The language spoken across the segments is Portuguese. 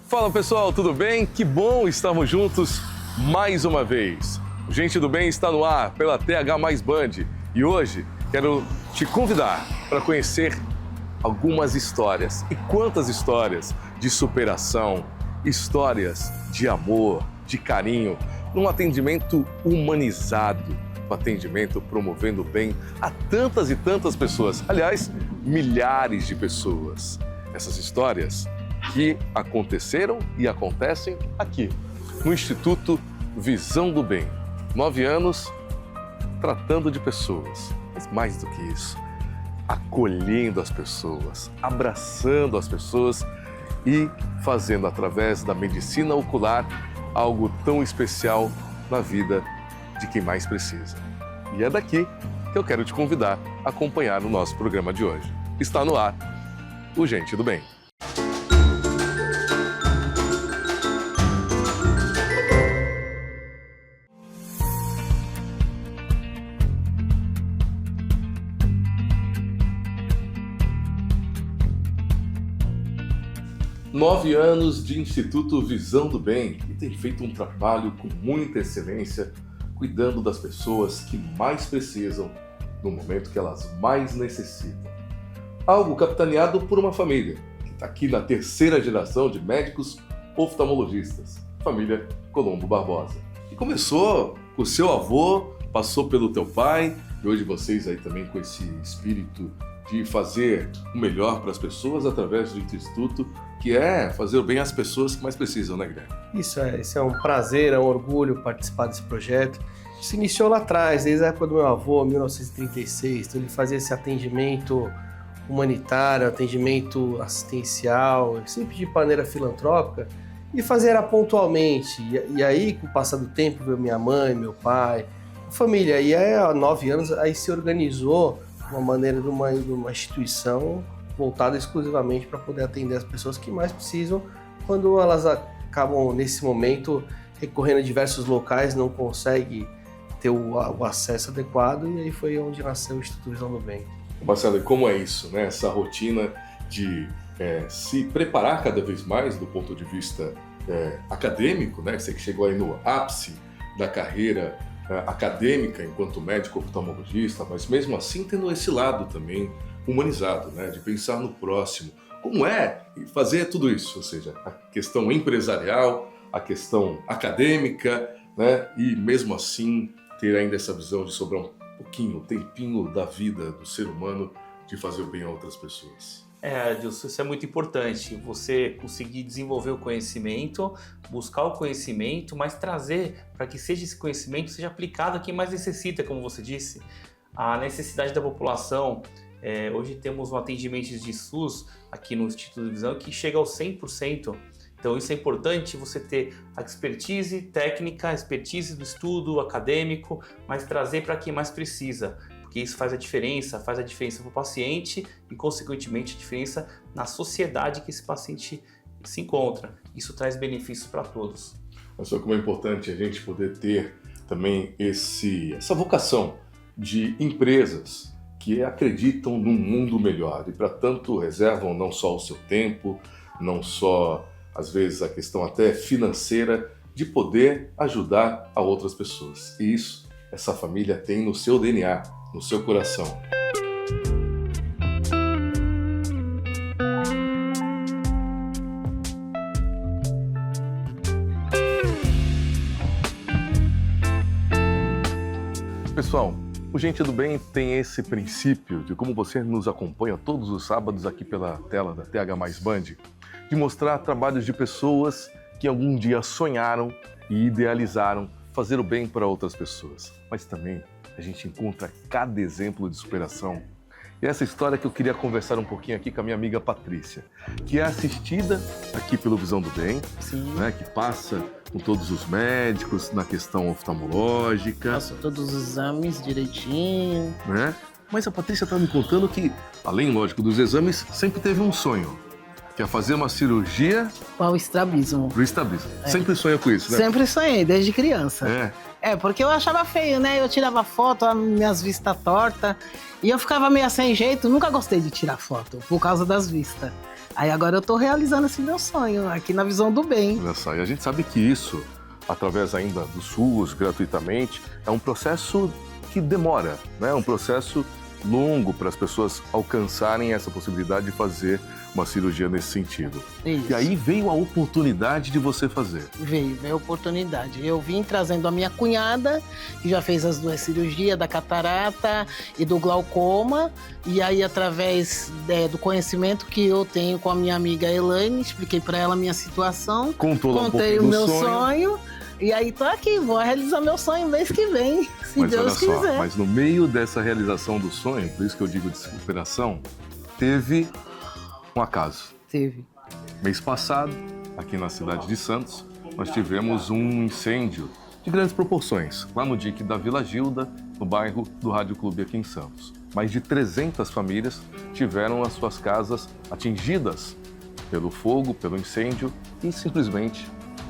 Fala pessoal, tudo bem? Que bom estarmos juntos mais uma vez. O Gente do Bem está no ar pela TH Mais Band e hoje quero te convidar para conhecer algumas histórias. E quantas histórias de superação, histórias de amor, de carinho, num atendimento humanizado, um atendimento promovendo o bem a tantas e tantas pessoas, aliás, milhares de pessoas. Essas histórias que aconteceram e acontecem aqui, no Instituto Visão do Bem. 9 anos tratando de pessoas, mas mais do que isso, acolhendo as pessoas, abraçando as pessoas e fazendo através da medicina ocular algo tão especial na vida de quem mais precisa. E é daqui que eu quero te convidar a acompanhar o nosso programa de hoje. Está no ar o Gente do Bem. Nove anos de Instituto Visão do Bem e tem feito um trabalho com muita excelência, cuidando das pessoas que mais precisam no momento que elas mais necessitam. Algo capitaneado por uma família que está aqui na terceira geração de médicos oftalmologistas, família Colombo Barbosa. E começou com o seu avô, passou pelo teu pai e hoje vocês aí também com esse espírito de fazer o melhor para as pessoas através do Instituto, que é fazer o bem às pessoas que mais precisam, né, Guilherme? Isso é um prazer, é um orgulho participar desse projeto. Isso se iniciou lá atrás, desde a época do meu avô, 1936, então ele fazia esse atendimento humanitário, atendimento assistencial, sempre de maneira filantrópica, e fazia pontualmente. E aí, com o passar do tempo, veio minha mãe, meu pai, a família. E aí, há 9 anos, aí se organizou uma maneira de uma instituição voltada exclusivamente para poder atender as pessoas que mais precisam quando elas acabam, nesse momento, recorrendo a diversos locais, não conseguem ter o acesso adequado, e aí foi onde nasceu o Instituto Visão do Bem. Marcelo, e como é isso, né? Essa rotina de se preparar cada vez mais do ponto de vista acadêmico, né? Você que chegou aí no ápice da carreira acadêmica enquanto médico oftalmologista, mas mesmo assim tendo esse lado também humanizado, né, de pensar no próximo. Como é fazer tudo isso? Ou seja, a questão empresarial, a questão acadêmica, né, e mesmo assim ter ainda essa visão de sobrar um pouquinho, um tempinho da vida do ser humano de fazer o bem a outras pessoas. Adilson, isso é muito importante, você conseguir desenvolver o conhecimento, buscar o conhecimento, mas trazer para que esse conhecimento seja aplicado a quem mais necessita, como você disse. A necessidade da população, hoje temos um atendimento de SUS aqui no Instituto de Visão que chega aos 100%. Então isso é importante, você ter a expertise técnica, a expertise do estudo acadêmico, mas trazer para quem mais precisa. Porque isso faz a diferença para o paciente e, consequentemente, a diferença na sociedade que esse paciente se encontra. Isso traz benefícios para todos. Mas só como é importante a gente poder ter também essa vocação de empresas que acreditam num mundo melhor e, para tanto, reservam não só o seu tempo, não só, às vezes, a questão até financeira de poder ajudar a outras pessoas. E isso, essa família tem no seu DNA, no seu coração. Pessoal, o Gente do Bem tem esse princípio de como você nos acompanha todos os sábados aqui pela tela da TH Mais Band, de mostrar trabalhos de pessoas que algum dia sonharam e idealizaram fazer o bem para outras pessoas. Mas também a gente encontra cada exemplo de superação. E essa história que eu queria conversar um pouquinho aqui com a minha amiga Patrícia, que é assistida aqui pelo Visão do Bem, né, que passa com todos os médicos na questão oftalmológica. Passa todos os exames direitinho. Né? Mas a Patrícia está me contando que, além, lógico, dos exames, sempre teve um sonho, que é fazer uma cirurgia... Para o estrabismo. Pro estrabismo. Sempre sonha com isso, né? Sempre sonhei, desde criança. Porque eu achava feio, né? Eu tirava foto, minhas vistas tortas, e eu ficava meio sem jeito, nunca gostei de tirar foto, por causa das vistas. Aí agora eu tô realizando esse meu sonho, aqui na Visão do Bem. Olha só, e a gente sabe que isso, através ainda do SUS, gratuitamente, é um processo que demora, né? Um processo longo para as pessoas alcançarem essa possibilidade de fazer uma cirurgia nesse sentido. Isso. E aí veio a oportunidade de você fazer. Veio a oportunidade. Eu vim trazendo a minha cunhada, que já fez as 2 cirurgias, da catarata e do glaucoma. E aí, através do conhecimento que eu tenho com a minha amiga Elaine, expliquei para ela a minha situação. Contou lá um Contei pouquinho o do meu sonho. E aí tô aqui, vou realizar meu sonho mês que vem, se Mas Deus olha só, quiser. mas no meio dessa realização do sonho, por isso que eu digo de superação, teve um acaso. Teve. Mês passado, aqui na cidade de Santos, nós tivemos um incêndio de grandes proporções, lá no dique da Vila Gilda, no bairro do Rádio Clube aqui em Santos. Mais de 300 famílias tiveram as suas casas atingidas pelo fogo, pelo incêndio e simplesmente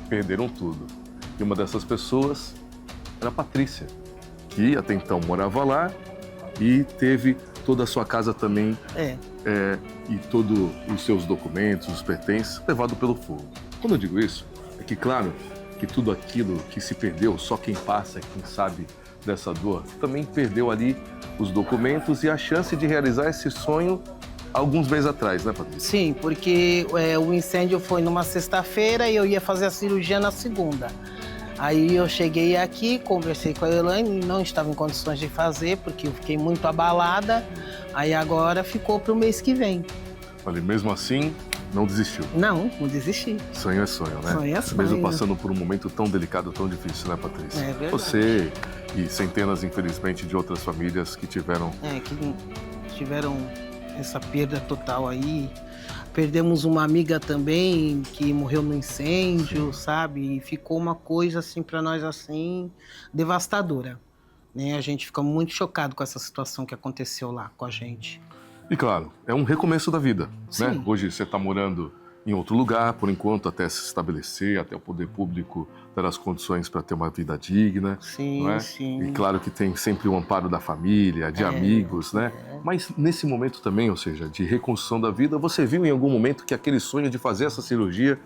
perderam tudo. E uma dessas pessoas era a Patrícia, que até então morava lá e teve toda a sua casa também e todos os seus documentos, os pertences, levado pelo fogo. Quando eu digo isso, é que claro que tudo aquilo que se perdeu, só quem passa, quem sabe dessa dor, também perdeu ali os documentos e a chance de realizar esse sonho alguns meses atrás, né, Patrícia? Sim, porque o incêndio foi numa sexta-feira e eu ia fazer a cirurgia na segunda. Aí eu cheguei aqui, conversei com a Elaine, não estava em condições de fazer, porque eu fiquei muito abalada. Aí agora ficou para o mês que vem. Olha, mesmo assim, não desistiu. Não desisti. Sonho é sonho, né? Sonho é sonho. Mesmo passando por um momento tão delicado, tão difícil, né, Patrícia? É verdade. Você e centenas, infelizmente, de outras famílias que tiveram... Que tiveram essa perda total aí. Perdemos uma amiga também que morreu no incêndio, sabe? E ficou uma coisa assim para nós assim devastadora, né? A gente fica muito chocado com essa situação que aconteceu lá com a gente. E claro, é um recomeço da vida, né? Sim. Hoje você está morando em outro lugar, por enquanto, até se estabelecer, até o poder público dar as condições para ter uma vida digna. Sim, não é? sim. E claro que tem sempre o amparo da família, de amigos, né? Mas nesse momento também, ou seja, de reconstrução da vida, você viu em algum momento que aquele sonho de fazer essa cirurgia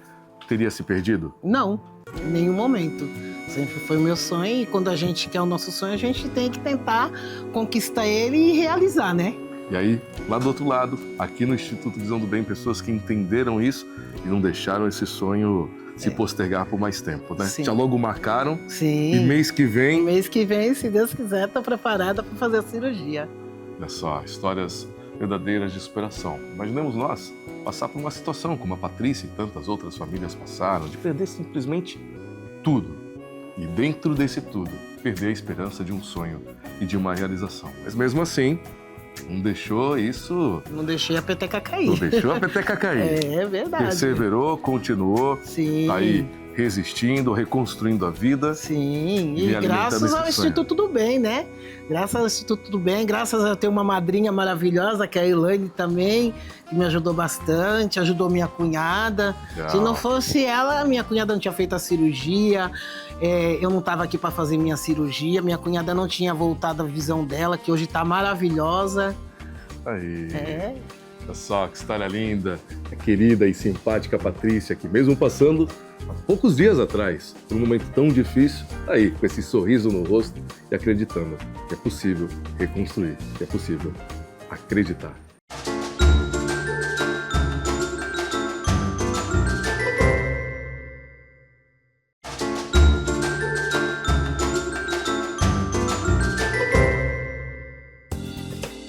teria se perdido? Não, em nenhum momento. Sempre foi o meu sonho e quando a gente quer o nosso sonho, a gente tem que tentar conquistar ele e realizar, né? E aí, lá do outro lado, aqui no Instituto Visão do Bem, pessoas que entenderam isso e não deixaram esse sonho se postergar por mais tempo, né? Sim. Já logo marcaram Sim. e mês que vem... Mês que vem, se Deus quiser, estou preparada para fazer a cirurgia. Olha só, histórias verdadeiras de superação. Imaginemos nós passar por uma situação como a Patrícia e tantas outras famílias passaram, de perder simplesmente tudo. E dentro desse tudo, perder a esperança de um sonho e de uma realização. Mas mesmo assim, não deixou isso... Não deixei a peteca cair. Não deixou a peteca cair. É verdade. Perseverou, continuou, Sim. tá aí resistindo, reconstruindo a vida. Sim, E e alimentando graças ao esse sonho. Instituto do Bem, né? Graças ao Instituto do Bem, graças a ter uma madrinha maravilhosa, que é a Elaine também, que me ajudou bastante, ajudou minha cunhada. Legal. Se não fosse ela, minha cunhada não tinha feito a cirurgia, eu não estava aqui para fazer minha cirurgia, minha cunhada não tinha voltado à visão dela, que hoje está maravilhosa. Aí. É. Olha só que história linda. A querida e simpática Patrícia, que mesmo passando há poucos dias atrás, por um momento tão difícil, tá aí, com esse sorriso no rosto e acreditando que é possível reconstruir, que é possível acreditar.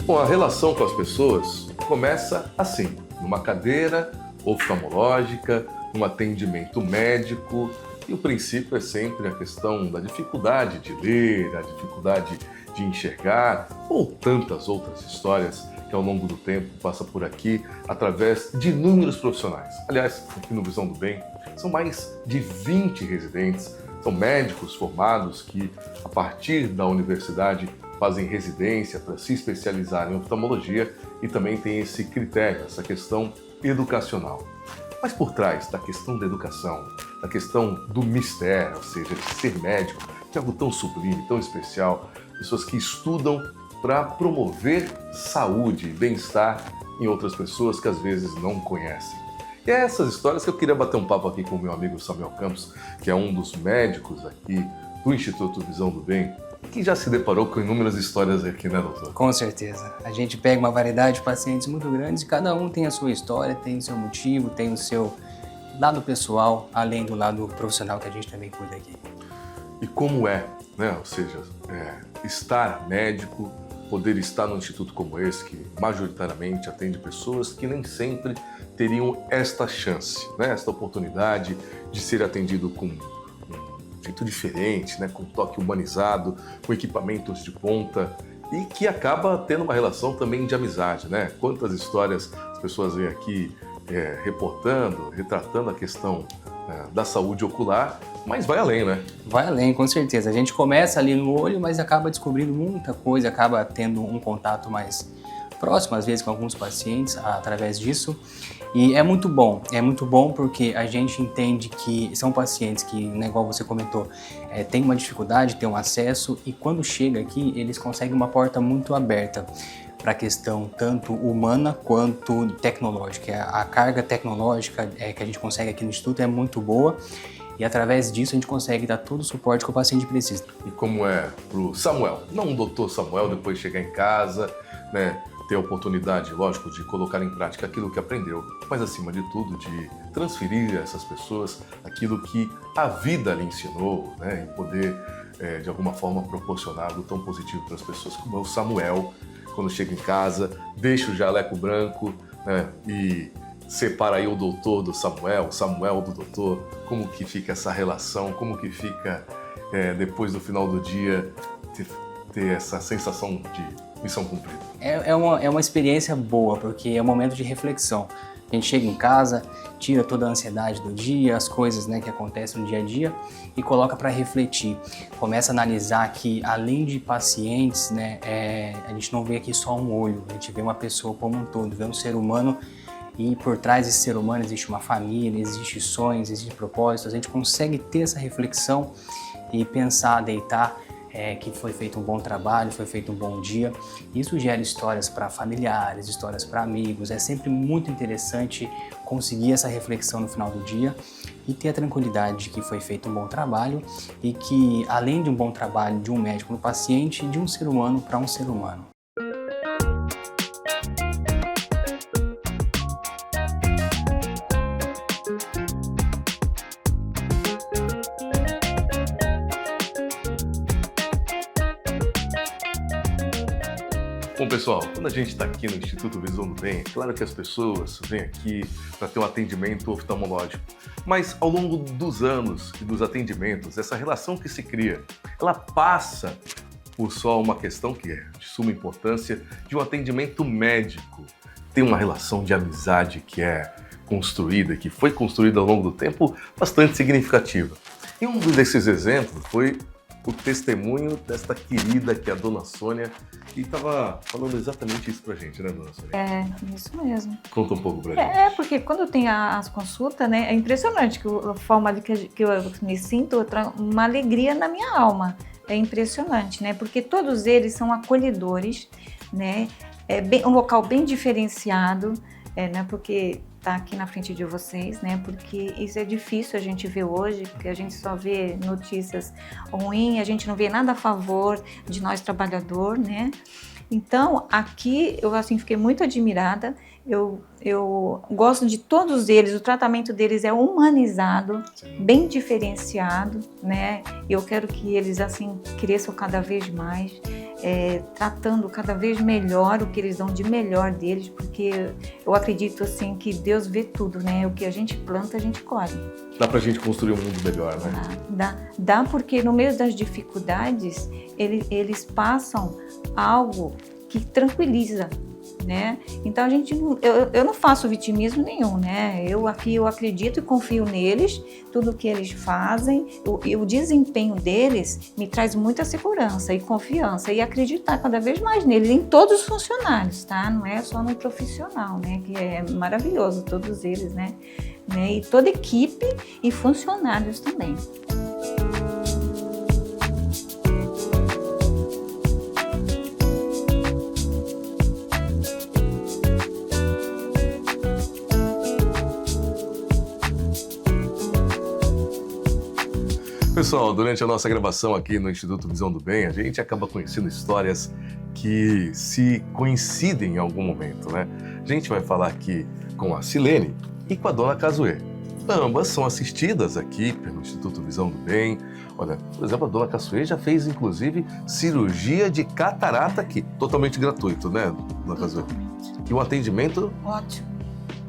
Bom, a relação com as pessoas começa assim, numa cadeira oftalmológica, num atendimento médico, e o princípio é sempre a questão da dificuldade de ler, a dificuldade de enxergar, ou tantas outras histórias que ao longo do tempo passa por aqui através de inúmeros profissionais. Aliás, aqui no Visão do Bem, são mais de 20 residentes, são médicos formados que, a partir da universidade, fazem residência para se especializar em oftalmologia e também tem esse critério, essa questão educacional. Mas por trás da questão da educação, da questão do mistério, ou seja, de ser médico, que é algo tão sublime, tão especial, pessoas que estudam para promover saúde e bem-estar em outras pessoas que às vezes não conhecem. E é essas histórias que eu queria bater um papo aqui com o meu amigo Samuel Campos, que é um dos médicos aqui do Instituto Visão do Bem, que já se deparou com inúmeras histórias aqui, né, doutor? Com certeza. A gente pega uma variedade de pacientes muito grandes e cada um tem a sua história, tem o seu motivo, tem o seu lado pessoal, além do lado profissional que a gente também cuida aqui. E como é, né? Ou seja, estar médico, poder estar num instituto como esse, que majoritariamente atende pessoas que nem sempre teriam esta chance, né? Esta oportunidade de ser atendido com um jeito diferente, né? Com um toque humanizado, com equipamentos de ponta e que acaba tendo uma relação também de amizade, né? Quantas histórias as pessoas vêm aqui retratando a questão da saúde ocular, mas vai além, né? Vai além, com certeza. A gente começa ali no olho, mas acaba descobrindo muita coisa, acaba tendo um contato mais próximo, às vezes, com alguns pacientes através disso. E é muito bom porque a gente entende que são pacientes que, né, igual você comentou, tem uma dificuldade, tem um acesso e quando chega aqui, eles conseguem uma porta muito aberta para a questão tanto humana quanto tecnológica. A carga tecnológica que a gente consegue aqui no Instituto é muito boa e através disso a gente consegue dar todo o suporte que o paciente precisa. E como é pro Samuel, não o doutor Samuel, depois chegar em casa, né, ter a oportunidade, lógico, de colocar em prática aquilo que aprendeu, mas acima de tudo de transferir a essas pessoas aquilo que a vida lhe ensinou, né, e poder de alguma forma proporcionar algo tão positivo para as pessoas como é o Samuel. Quando chega em casa, deixa o jaleco branco, né, e separa aí o doutor do Samuel, o Samuel do doutor, como que fica essa relação, como que fica depois do final do dia ter essa sensação de missão cumprida. É uma experiência boa, porque é um momento de reflexão. A gente chega em casa, tira toda a ansiedade do dia, as coisas, né, que acontecem no dia a dia e coloca para refletir. Começa a analisar que, além de pacientes, né, a gente não vê aqui só um olho, a gente vê uma pessoa como um todo, vê um ser humano e por trás desse ser humano existe uma família, existem sonhos, existem propósitos. A gente consegue ter essa reflexão e pensar, deitar, que foi feito um bom trabalho, foi feito um bom dia. Isso gera histórias para familiares, histórias para amigos. É sempre muito interessante conseguir essa reflexão no final do dia e ter a tranquilidade de que foi feito um bom trabalho e que, além de um bom trabalho de um médico no paciente, de um ser humano para um ser humano. Bom, pessoal, quando a gente está aqui no Instituto Visão do Bem, é claro que as pessoas vêm aqui para ter um atendimento oftalmológico, mas ao longo dos anos e dos atendimentos, essa relação que se cria, ela passa por só uma questão que é de suma importância, de um atendimento médico. Tem uma relação de amizade que é construída, que foi construída ao longo do tempo, bastante significativa. E um desses exemplos foi o testemunho desta querida, que é a Dona Sônia, que estava falando exatamente isso pra gente, né, Dona Sônia? É, isso mesmo. Conta um pouco pra gente. Porque quando tem as consultas, né, é impressionante a forma de que eu me sinto, uma alegria na minha alma. É impressionante, né, porque todos eles são acolhedores, né, um local bem diferenciado, né, porque tá aqui na frente de vocês, né? Porque isso é difícil a gente ver hoje, porque a gente só vê notícias ruins, a gente não vê nada a favor de nós trabalhador, né? Então, aqui eu assim fiquei muito admirada. Eu gosto de todos eles, o tratamento deles é humanizado, bem diferenciado, né? Eu quero que eles assim cresçam cada vez mais, tratando cada vez melhor o que eles dão de melhor deles, porque eu acredito assim que Deus vê tudo, né? O que a gente planta, a gente colhe. Dá pra gente construir um mundo melhor, né? Dá porque no meio das dificuldades, eles passam algo que tranquiliza, né? Então eu não faço vitimismo nenhum, né? Eu acredito e confio neles, tudo que eles fazem, o desempenho deles me traz muita segurança e confiança e acreditar cada vez mais neles, em todos os funcionários, tá? Não é só no profissional, né? Que é maravilhoso, todos eles, né? E toda equipe e funcionários também. Pessoal, durante a nossa gravação aqui no Instituto Visão do Bem, a gente acaba conhecendo histórias que se coincidem em algum momento, né? A gente vai falar aqui com a Silene e com a Dona Cazuê. Ambas são assistidas aqui pelo Instituto Visão do Bem. Olha, por exemplo, a Dona Cazuê já fez, inclusive, cirurgia de catarata aqui, totalmente gratuito, né, Dona Cazuê? E um atendimento Ótimo.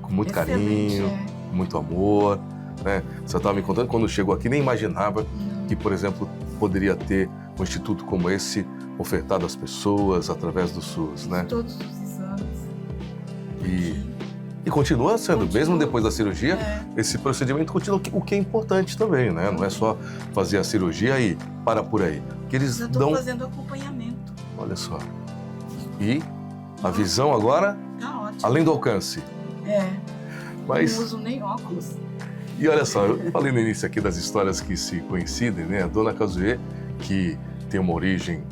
com muito Excelente, carinho, com muito amor, né? Você estava me contando, quando chegou aqui, nem imaginava que, por exemplo, poderia ter um instituto como esse ofertado às pessoas através do SUS, né? Todos os exames. E continua sendo, Continua. mesmo depois da cirurgia, esse procedimento continua, o que é importante também, né? Não é só fazer a cirurgia e parar por aí. Que eles Já estou dão, fazendo acompanhamento. olha só. E a visão agora, Tá ótimo. além do alcance. Mas, Não uso nem óculos. e olha só, eu falei no início aqui das histórias que se coincidem, né? A Dona Cazuê, que tem uma origem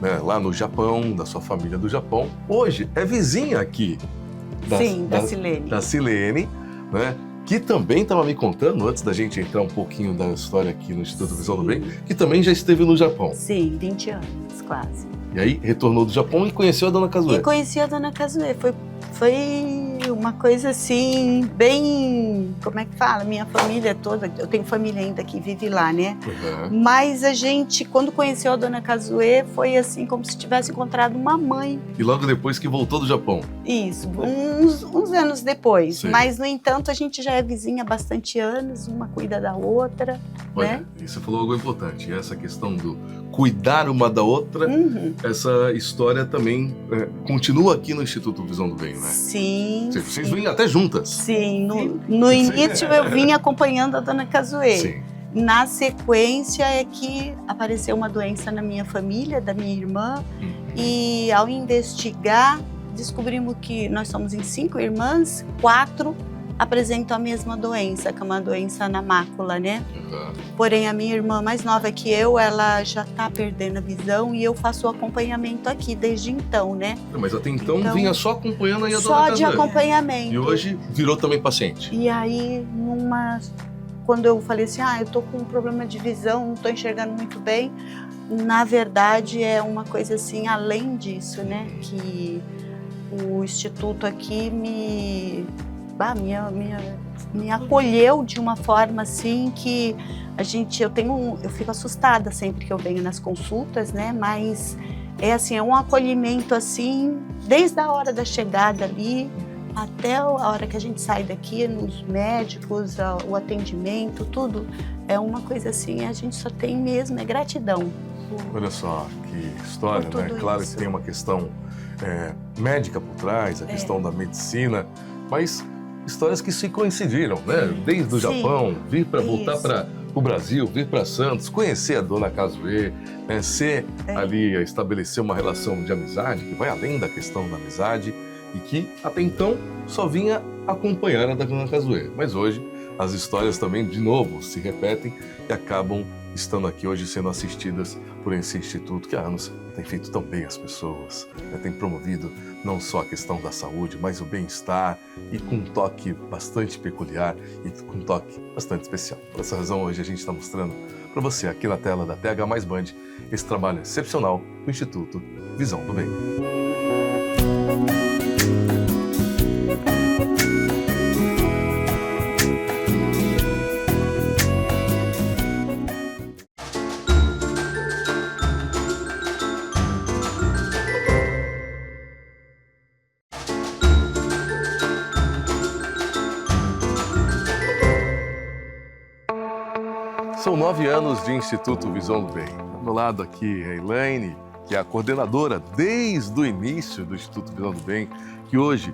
né, lá no Japão, da sua família do Japão, hoje é vizinha aqui Da Silene. da Silene, né? Que também estava me contando, antes da gente entrar um pouquinho da história aqui no Instituto Visão do Bem, que também já esteve no Japão. Sim, 20 anos, quase. E aí retornou do Japão e conheceu a Dona Cazuê. E conheci a Dona Cazuê. Foi uma coisa assim, bem... Como é que fala? Minha família toda, eu tenho família ainda que vive lá, né? Uhum. Mas a gente, quando conheceu a Dona Cazuê, foi assim, como se tivesse encontrado uma mãe. E logo depois que voltou do Japão. Isso, uns anos depois. Sim. Mas, no entanto, a gente já é vizinha há bastante anos, uma cuida da outra, Olha, né? e você falou algo importante, essa questão do cuidar uma da outra, essa história também continua aqui no Instituto Visão do Bem, né? Sim. Vocês vêm até juntas. Sim, no início eu vim acompanhando a Dona Cazuê. Sim. Na sequência é que apareceu uma doença na minha família, da minha irmã, e ao investigar descobrimos que nós somos em 5 irmãs, 4 apresentam a mesma doença, que é uma doença na mácula, né? Uhum. Porém, a minha irmã mais nova que eu, ela já está perdendo a visão e eu faço o acompanhamento aqui desde então, né? Mas até então, Então, vinha só acompanhando aí a Dona Só de Cazuê. acompanhamento. E hoje virou também paciente. E aí, quando eu falei assim, eu tô com um problema de visão, não tô enxergando muito bem, na verdade é uma coisa assim, além disso, né? Que o Instituto aqui me acolheu de uma forma assim que eu fico assustada sempre que eu venho nas consultas, né? Mas é assim, é um acolhimento assim, desde a hora da chegada ali até a hora que a gente sai daqui, nos médicos, o atendimento, tudo é uma coisa assim, a gente só tem mesmo, é gratidão. Olha só que história, Por né? tudo Claro isso. que tem uma questão médica por trás, a questão da medicina, mas histórias que se coincidiram, né? Desde o Sim. Japão, vir para voltar Isso. para o Brasil, vir para Santos, conhecer a Dona Cazuê, né? Ali estabelecer uma relação de amizade que vai além da questão da amizade e que até então só vinha acompanhar a da Dona Cazuê. Mas hoje as histórias também de novo se repetem e acabam estando aqui hoje sendo assistidas por esse instituto que há anos tem feito tão bem as pessoas, né? Tem promovido não só a questão da saúde, mas o bem-estar e com um toque bastante peculiar e com um toque bastante especial. Por essa razão, hoje a gente está mostrando para você aqui na tela da TH Mais Band esse trabalho excepcional do Instituto Visão do Bem. São 9 anos de Instituto Visão do Bem. Ao meu lado aqui é a Elaine, que é a coordenadora desde o início do Instituto Visão do Bem, que hoje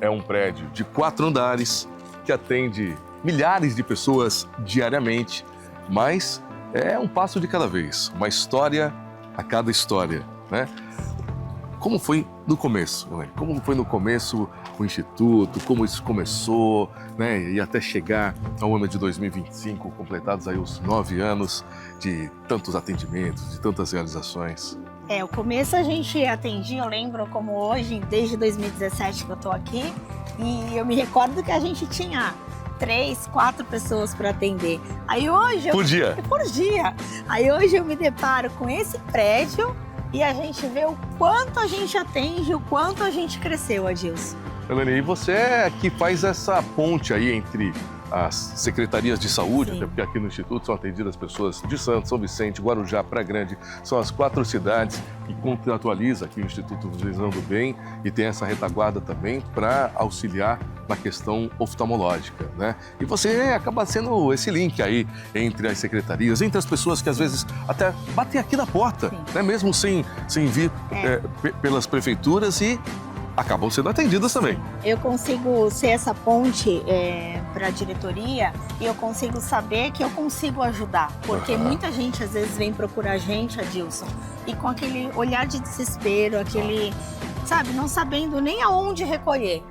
é um prédio de 4 andares, que atende milhares de pessoas diariamente, mas é um passo de cada vez, uma história a cada história, né? Como foi no começo, Elaine? Como foi no começo o Instituto, como isso começou, né? E até chegar ao ano de 2025, completados aí os 9 anos de tantos atendimentos, de tantas realizações. O começo a gente atendia, eu lembro como hoje, desde 2017 que eu tô aqui, e eu me recordo que a gente tinha 3, 4 pessoas para atender. Aí hoje Por dia? Por dia. Aí hoje eu me deparo com esse prédio e a gente vê o quanto a gente atende, o quanto a gente cresceu, Adilson. Elaine, e você é que faz essa ponte aí entre as secretarias de saúde, Sim. até porque aqui no Instituto são atendidas pessoas de Santos, São Vicente, Guarujá, Praia Grande, são as 4 cidades que contratualiza aqui o Instituto Visão do Bem e tem essa retaguarda também para auxiliar na questão oftalmológica, né? E você acaba sendo esse link aí entre as secretarias, entre as pessoas que às vezes até batem aqui na porta, né? Mesmo sem vir pelas prefeituras e acabam sendo atendidas também. Eu consigo ser essa ponte para a diretoria e eu consigo saber que eu consigo ajudar. Porque muita gente às vezes vem procurar a gente, Adilson, e com aquele olhar de desespero, aquele, sabe, não sabendo nem aonde recorrer.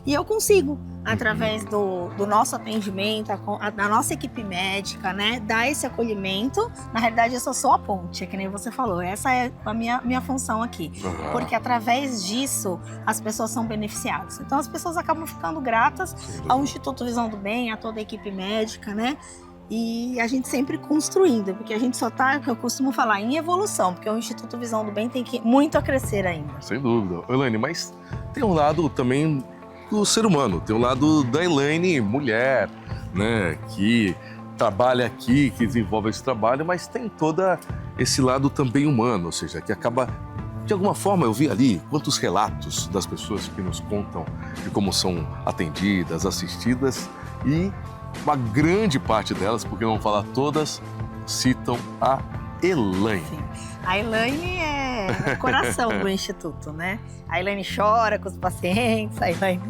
E eu consigo, através do nosso atendimento, da nossa equipe médica, né, dar esse acolhimento. Na realidade, eu só sou a ponte, que nem você falou. Essa é a minha função aqui. Porque através disso, as pessoas são beneficiadas. Então, as pessoas acabam ficando gratas ao Instituto Visão do Bem, a toda a equipe médica, né? E a gente sempre construindo, porque a gente só tá, que eu costumo falar, em evolução, porque o Instituto Visão do Bem tem muito a crescer ainda. Sem dúvida. Elaine, mas tem um lado também do ser humano, tem um lado da Elaine, mulher, né, que trabalha aqui, que desenvolve esse trabalho, mas tem todo esse lado também humano, ou seja, que acaba, de alguma forma, eu vi ali quantos relatos das pessoas que nos contam de como são atendidas, assistidas, e uma grande parte delas, porque não falar todas, citam a Elaine. Sim. A Elaine é o coração do Instituto, né? A Elaine chora com os pacientes, a Elaine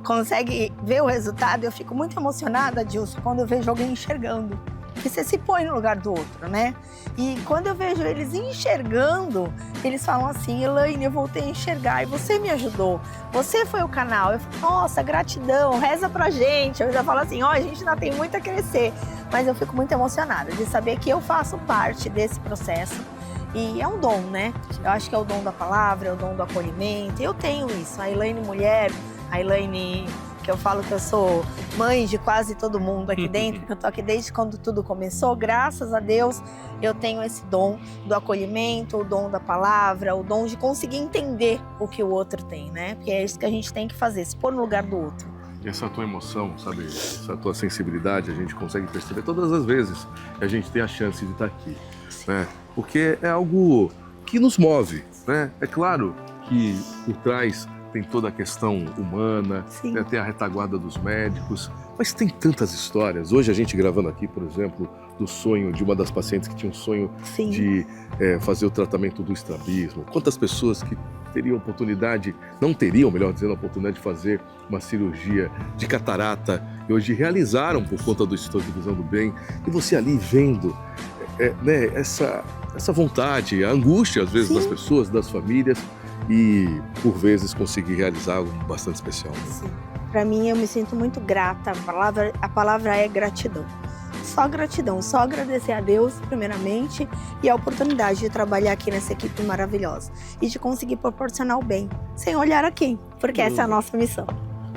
consegue ver o resultado. Eu fico muito emocionada, Dilson, quando eu vejo alguém enxergando. Porque você se põe no lugar do outro, né? E quando eu vejo eles enxergando, eles falam assim: Elaine, eu voltei a enxergar e você me ajudou. Você foi o canal. Eu falo, nossa, gratidão, reza pra gente. Eu já falo assim, a gente ainda tem muito a crescer. Mas eu fico muito emocionada de saber que eu faço parte desse processo. E é um dom, né? Eu acho que é o dom da palavra, é o dom do acolhimento. Eu tenho isso. A Elaine mulher, a Elaine, que eu falo que eu sou mãe de quase todo mundo aqui dentro, porque eu tô aqui desde quando tudo começou. Graças a Deus, eu tenho esse dom do acolhimento, o dom da palavra, o dom de conseguir entender o que o outro tem, né? Porque é isso que a gente tem que fazer, se pôr no lugar do outro. E essa tua emoção, sabe, essa tua sensibilidade, a gente consegue perceber todas as vezes que a gente tem a chance de estar aqui, né? Porque é algo que nos move, né? É claro que por trás tem toda a questão humana, né? Tem a retaguarda dos médicos, mas tem tantas histórias. Hoje a gente gravando aqui, por exemplo, do sonho de uma das pacientes que tinha um sonho de fazer o tratamento do estrabismo. Quantas pessoas que teriam oportunidade, não teriam, melhor dizendo, a oportunidade de fazer uma cirurgia de catarata e hoje realizaram por conta do Instituto Visão do Bem. E você ali vendo né, essa vontade, a angústia às vezes das pessoas, das famílias, e por vezes conseguir realizar algo bastante especial. Sim. Para mim, eu me sinto muito grata. A palavra é gratidão. Só gratidão, só agradecer a Deus, primeiramente, e a oportunidade de trabalhar aqui nessa equipe maravilhosa e de conseguir proporcionar o bem, sem olhar a quem, porque essa é a nossa missão.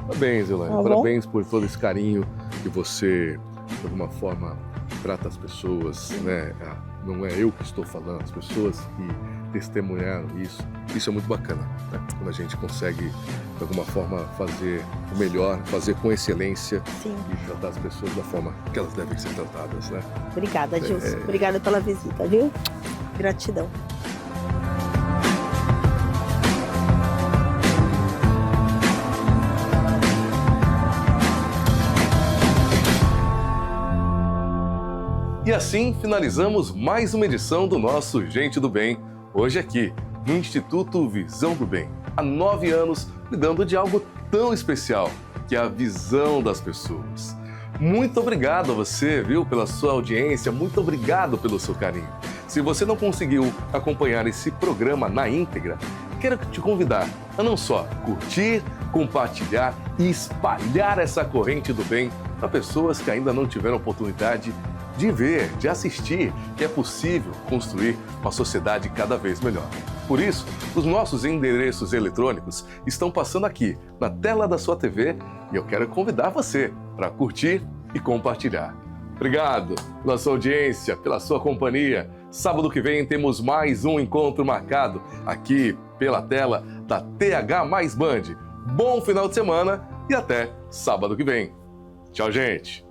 Parabéns, Elaine. Tá bom? Parabéns por todo esse carinho que você, de alguma forma, trata as pessoas, né? Não é eu que estou falando, as pessoas que testemunharam isso. Isso é muito bacana, né? Quando a gente consegue, de alguma forma, fazer o melhor, fazer com excelência e tratar as pessoas da forma que elas devem ser tratadas, né? Obrigada, Gilson. Obrigada pela visita, viu? Gratidão. E assim finalizamos mais uma edição do nosso Gente do Bem, hoje aqui no Instituto Visão do Bem. Há 9 anos cuidando de algo tão especial, que é a visão das pessoas. Muito obrigado a você, viu, pela sua audiência, muito obrigado pelo seu carinho. Se você não conseguiu acompanhar esse programa na íntegra, quero te convidar a não só curtir, compartilhar e espalhar essa corrente do bem para pessoas que ainda não tiveram oportunidade de ver, de assistir que é possível construir uma sociedade cada vez melhor. Por isso, os nossos endereços eletrônicos estão passando aqui na tela da sua TV e eu quero convidar você para curtir e compartilhar. Obrigado pela sua audiência, pela sua companhia. Sábado que vem temos mais um encontro marcado aqui pela tela da TH Mais Band. Bom final de semana e até sábado que vem. Tchau, gente!